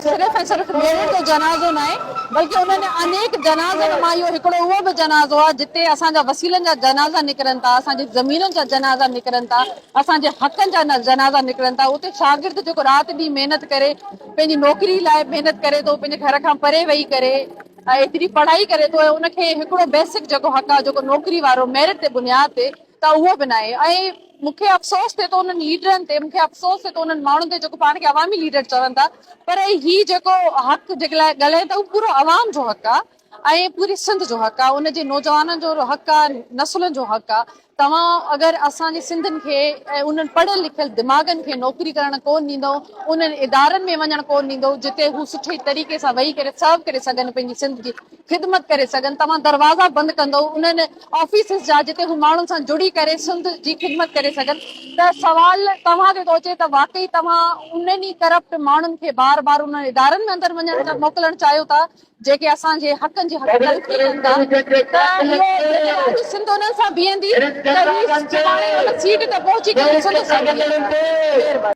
सिर्फ़ ऐं सिर्फ़ मेरिट जो जनाज़ो न आहे बल्कि उन्हनि अनेक जनाज़नि मां इहो हिकिड़ो उहो बि जनाज़ो आहे जिते असांजा वसीलनि जा जनाज़ा निकिरनि था, असांजी ज़मीनुनि जा जनाज़ा निकिरनि था, असांजे हक़नि जा जनाज़ा निकिरनि था। उते शागिर्द जेको राति ॾींहुं महिनत करे पंहिंजी नौकिरी लाइ महिनत करे थो, पंहिंजे घर खां परे वेही करे एतिरी पढ़ाई करे थो ऐं उनखे हिकिड़ो बेसिक जेको हक़ आहे जेको नौकिरी वारो मेरिट ते बुनियाद ते त उहो बि न आहे। ऐं मूंखे अफ़सोस थिए थो उन्हनि लीडरनि ते, मूंखे अफ़सोस थिए थो उन्हनि माण्हुनि ते जेको पाण खे अवामी लीडर चवनि था, पर ही जेको हक़ जेके लाइ ॻाल्हाए था उहो पूरो अवाम जो हक़ आहे ऐं पूरी सिंध जो हक़ आहे, उनजे नौजवाननि जो हक़ आहे, नसलुनि जो हक़ आहे। तव्हां अगरि असांजे सिंधियुनि खे ऐं उन्हनि पढ़ियल लिखियल दिमाग़नि खे नौकिरी करणु कोन ॾींदव, उन्हनि इदारनि में वञणु कोन ॾींदव जिते हू सुठे तरीक़े सां वेही करे सर्व करे सघनि, पंहिंजी सिंध जी ख़िदमत करे सघनि। तव्हां दरवाज़ा बंदि कंदव उन्हनि ऑफिसिस जा जिते हू माण्हुनि सां जुड़ी करे सिंध जी ख़िदमत करे सघनि, त सवाल तव्हांखे थो अचे त वाकई तव्हां उन्हनि करप्ट माण्हुनि खे बार बार उन्हनि इदारनि में अंदरि वञण मोकिलणु चाहियो था जेके असांजे हक़नि जी हक़दारी कनि था। त इहो सिंध उन्हनि सां बीहंदी त ही सुभाणे उन सीट ते पहुची करे सिंध सां बीहंदी।